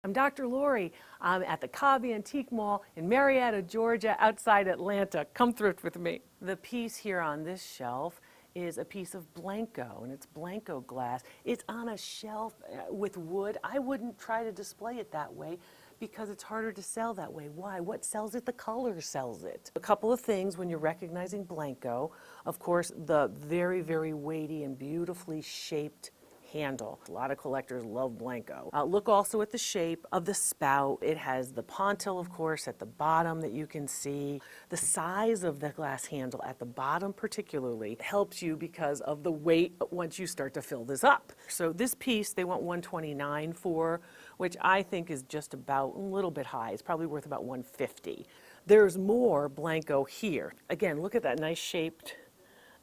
I'm Dr. Lori. I'm at the Cobb Antique Mall in Marietta, Georgia, outside Atlanta. Come thrift with me. The piece here on this shelf is a piece of Blenko, and it's Blenko glass. It's on a shelf with wood. I wouldn't try to display it that way because it's harder to sell that way. Why? What sells it? The color sells it. A couple of things when you're recognizing Blenko. Of course, the very, very weighty and beautifully shaped handle. A lot of collectors love Blenko. Look also at the shape of the spout. It has the pontil, of course, at the bottom that you can see. The size of the glass handle at the bottom particularly helps you because of the weight once you start to fill this up. So this piece they want $129 for, which I think is just about a little bit high. It's probably worth about $150. There's more Blenko here. Again, look at that nice shaped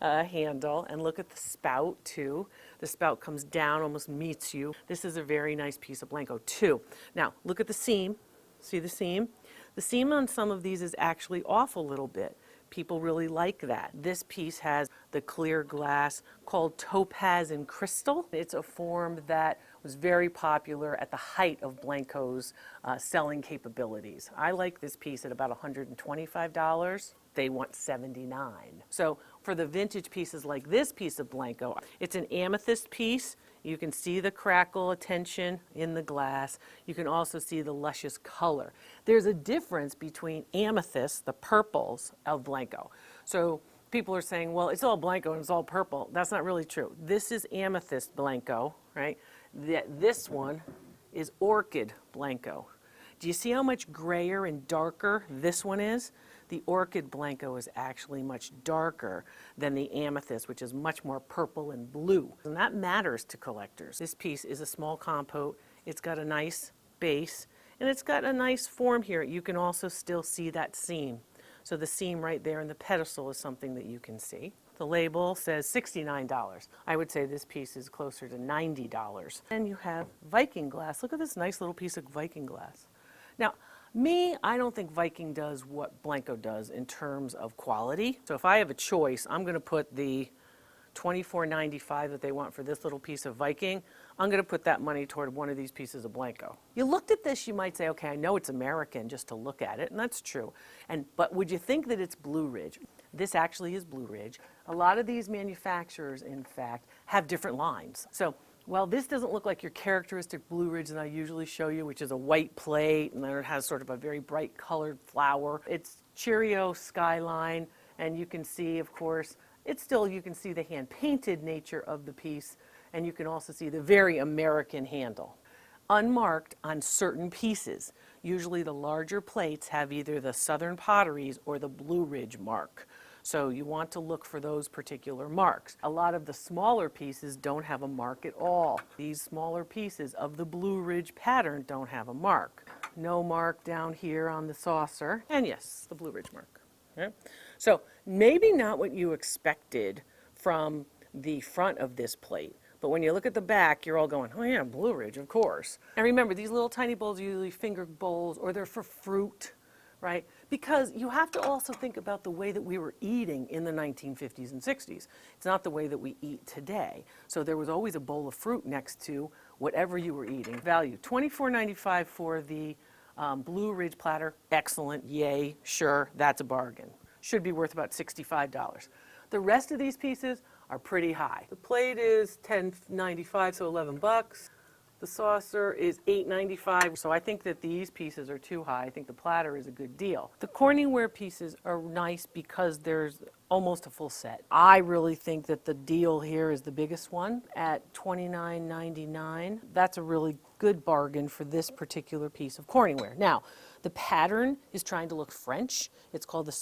handle, and look at the spout too. The spout comes down, almost meets you. This is a very nice piece of Blenko too. Now look at the seam. See the seam? The seam on some of these is actually off a little bit. People really like that. This piece has the clear glass called topaz and crystal. It's a form that was very popular at the height of Blenko's selling capabilities. I like this piece at about $125. They want $79. So for the vintage pieces like this piece of Blenko, it's an amethyst piece. You can see the crackle attention in the glass. You can also see the luscious color. There's a difference between amethyst, the purples of Blenko. So people are saying, well, it's all Blenko and it's all purple. That's not really true. This is amethyst Blenko, right? This one is orchid Blenko. Do you see how much grayer and darker this one is? The orchid Blenko is actually much darker than the amethyst, which is much more purple and blue. And that matters to collectors. This piece is a small compote. It's got a nice base, and it's got a nice form here. You can also still see that seam. So the seam right there in the pedestal is something that you can see. The label says $69. I would say this piece is closer to $90. And you have Viking glass. Look at this nice little piece of Viking glass. Now, I don't think Viking does what Blenko does in terms of quality. So if I have a choice, I'm going to put the $24.95 that they want for this little piece of Viking. I'm going to put that money toward one of these pieces of Blenko. You looked at this, you might say, okay, I know it's American just to look at it, and that's true. But would you think that it's Blue Ridge? This actually is Blue Ridge. A lot of these manufacturers, in fact, have different lines. So well, this doesn't look like your characteristic Blue Ridge that I usually show you, which is a white plate, and then it has sort of a very bright colored flower. It's Cheerio Skyline, and you can see, of course, you can see the hand-painted nature of the piece, and you can also see the very American handle. Unmarked on certain pieces. Usually the larger plates have either the Southern Potteries or the Blue Ridge mark. So you want to look for those particular marks. A lot of the smaller pieces don't have a mark at all. These smaller pieces of the Blue Ridge pattern don't have a mark. No mark down here on the saucer. And yes, the Blue Ridge mark. Okay? So maybe not what you expected from the front of this plate. But when you look at the back, you're all going, oh yeah, Blue Ridge, of course. And remember, these little tiny bowls are usually finger bowls, or they're for fruit, right? Because you have to also think about the way that we were eating in the 1950s and 60s. It's not the way that we eat today. So there was always a bowl of fruit next to whatever you were eating. Value, $24.95 for the Blue Ridge platter. Excellent, yay, sure, that's a bargain. Should be worth about $65. The rest of these pieces are pretty high. The plate is $10.95, so $11. The saucer is $8.95, so I think that these pieces are too high. I think the platter is a good deal. The Corning Ware pieces are nice because there's almost a full set. I really think that the deal here is the biggest one at $29.99. That's a really good bargain for this particular piece of Corning Ware. Now, the pattern is trying to look French. It's called the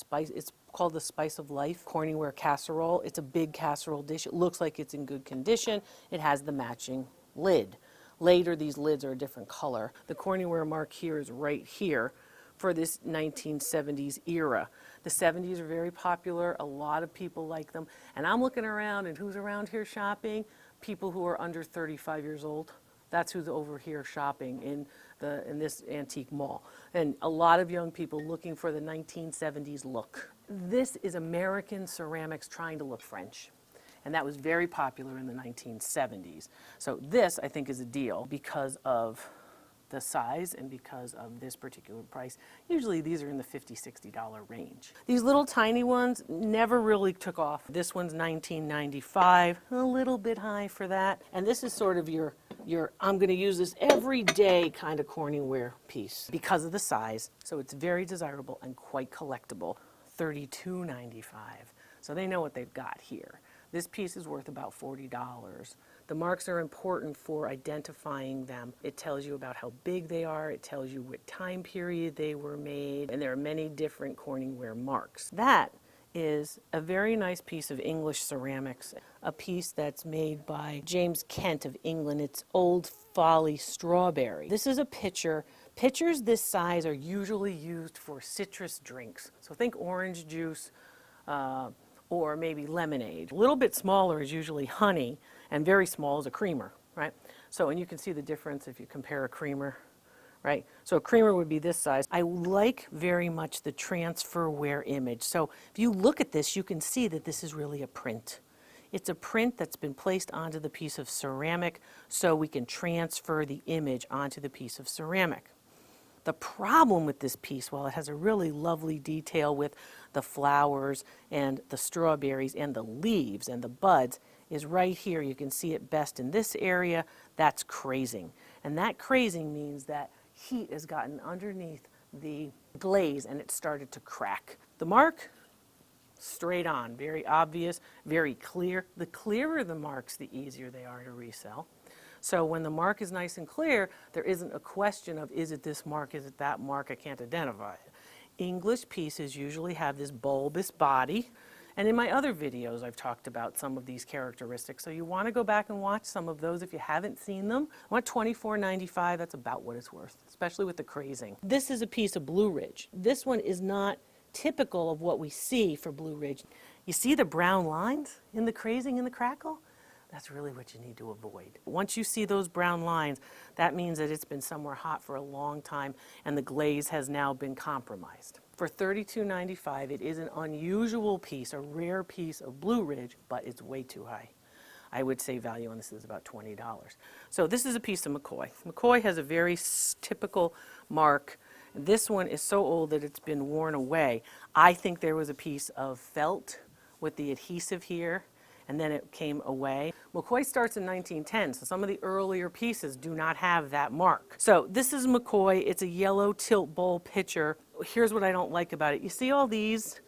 Spice of Life Corning Ware casserole. It's a big casserole dish. It looks like it's in good condition. It has the matching lid. Later, these lids are a different color. The Corning Ware mark here is right here for this 1970s era. The 70s are very popular. A lot of people like them. And I'm looking around, and who's around here shopping? People who are under 35 years old. That's who's over here shopping in this antique mall. And a lot of young people looking for the 1970s look. This is American ceramics trying to look French. And that was very popular in the 1970s. So this, I think, is a deal because of the size and because of this particular price. Usually these are in the $50, $60 range. These little tiny ones never really took off. This one's $19.95, a little bit high for that. And this is sort of your I'm going to use this every day kind of Corning Ware piece because of the size. So it's very desirable and quite collectible. $32.95. So they know what they've got here. This piece is worth about $40. The marks are important for identifying them. It tells you about how big they are, it tells you what time period they were made, and there are many different Corning Ware marks. That is a very nice piece of English ceramics, a piece that's made by James Kent of England. It's Old Folly Strawberry. This is a pitcher. Pitchers this size are usually used for citrus drinks. So think orange juice, or maybe lemonade. A little bit smaller is usually honey, and very small is a creamer, right? So, and you can see the difference if you compare a creamer, right? So a creamer would be this size. I like very much the transfer wear image. So if you look at this, you can see that this is really a print. It's a print that's been placed onto the piece of ceramic so we can transfer the image onto the piece of ceramic. The problem with this piece, while it has a really lovely detail with the flowers and the strawberries and the leaves and the buds, is right here. You can see it best in this area. That's crazing. And that crazing means that heat has gotten underneath the glaze and it started to crack. The mark, straight on, very obvious, very clear. The clearer the marks, the easier they are to resell. So when the mark is nice and clear, there isn't a question of, is it this mark, is it that mark, I can't identify it. English pieces usually have this bulbous body, and in my other videos I've talked about some of these characteristics, so you want to go back and watch some of those if you haven't seen them. I want $24.95, that's about what it's worth, especially with the crazing. This is a piece of Blue Ridge. This one is not typical of what we see for Blue Ridge. You see the brown lines in the crazing and the crackle? That's really what you need to avoid. Once you see those brown lines, that means that it's been somewhere hot for a long time and the glaze has now been compromised. For $32.95, it is an unusual piece, a rare piece of Blue Ridge, but it's way too high. I would say value on this is about $20. So this is a piece of McCoy. McCoy has a very typical mark. This one is so old that it's been worn away. I think there was a piece of felt with the adhesive here, and then it came away. McCoy starts in 1910, so some of the earlier pieces do not have that mark. So this is McCoy. It's a yellow tilt bowl pitcher. Here's what I don't like about it. You see all these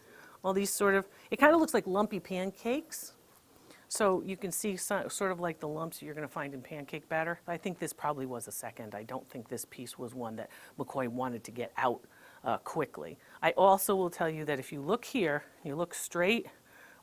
sort of, it kind of looks like lumpy pancakes. So you can see sort of like the lumps you're going to find in pancake batter. I think this probably was a second. I don't think this piece was one that McCoy wanted to get out quickly. I also will tell you that if you look here, you look straight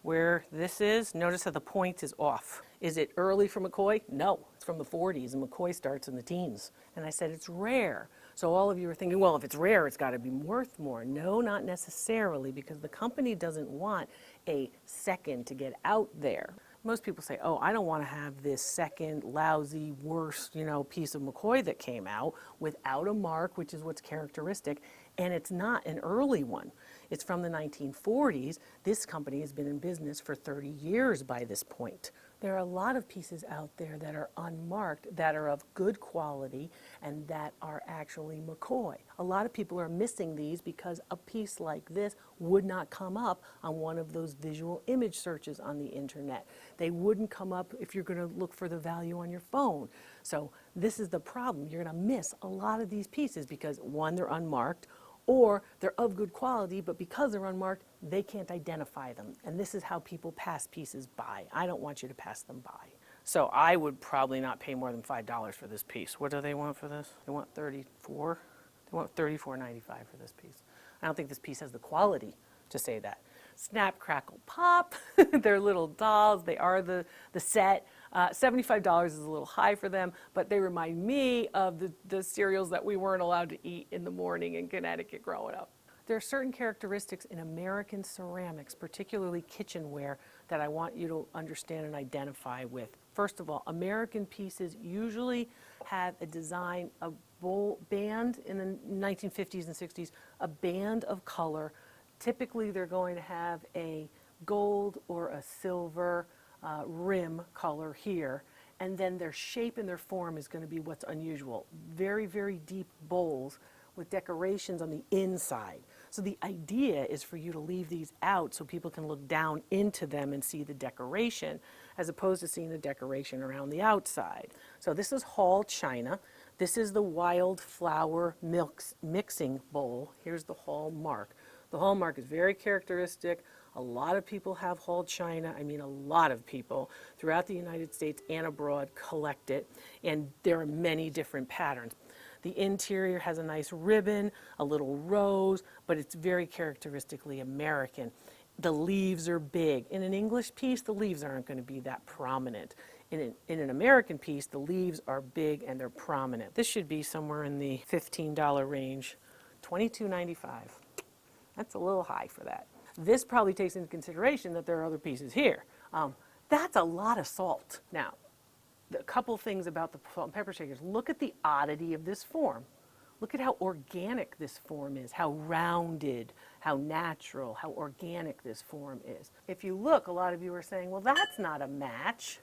where this is, notice that the point is off. Is it early for McCoy? No, it's from the 40s, and McCoy starts in the teens. And I said it's rare. So all of you are thinking, well, if it's rare, it's got to be worth more. No, not necessarily, because the company doesn't want a second to get out there. Most people say, oh, I don't want to have this second lousy, worst, piece of McCoy that came out without a mark, which is what's characteristic, and it's not an early one. It's from the 1940s. This company has been in business for 30 years by this point. There are a lot of pieces out there that are unmarked, that are of good quality, and that are actually McCoy. A lot of people are missing these because a piece like this would not come up on one of those visual image searches on the internet. They wouldn't come up if you're going to look for the value on your phone. So this is the problem. You're going to miss a lot of these pieces because, one, they're unmarked, or they're of good quality, but because they're unmarked, they can't identify them. And this is how people pass pieces by. I don't want you to pass them by. So I would probably not pay more than $5 for this piece. What do they want for this? They want $34. They want $34.95 for this piece. I don't think this piece has the quality to say that. Snap, crackle, pop. They're little dolls. They are the set. $75 is a little high for them, but they remind me of the cereals that we weren't allowed to eat in the morning in Connecticut growing up. There are certain characteristics in American ceramics, particularly kitchenware, that I want you to understand and identify with. First of all, American pieces usually have a design, a bowl band in the 1950s and 60s, a band of color. Typically, they're going to have a gold or a silver rim color here, And then their shape and their form is going to be what's unusual. Very, very deep bowls with decorations on the inside. So the idea is for you to leave these out so people can look down into them and see the decoration, as opposed to seeing the decoration around the outside. So this is Hall china. This is the wildflower mixing bowl. Here's the hallmark. The hallmark is very characteristic. A lot of people have Hall china. I mean, a lot of people throughout the United States and abroad collect it, and there are many different patterns. The interior has a nice ribbon, a little rose, but it's very characteristically American. The leaves are big. In an English piece, the leaves aren't going to be that prominent. In an American piece, the leaves are big and they're prominent. This should be somewhere in the $15 range, $22.95. That's a little high for that. This probably takes into consideration that there are other pieces here. That's a lot of salt. Now, a couple things about the salt and pepper shakers. Look at the oddity of this form. Look at how organic this form is, how rounded, how natural, how organic this form is. If you look, a lot of you are saying, well, that's not a match.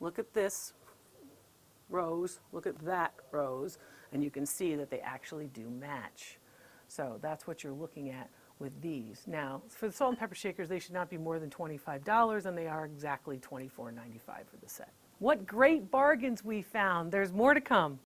Look at this rose, look at that rose, and you can see that they actually do match. So that's what you're looking at with these. Now, for the salt and pepper shakers, they should not be more than $25, and they are exactly $24.95 for the set. What great bargains we found. There's more to come.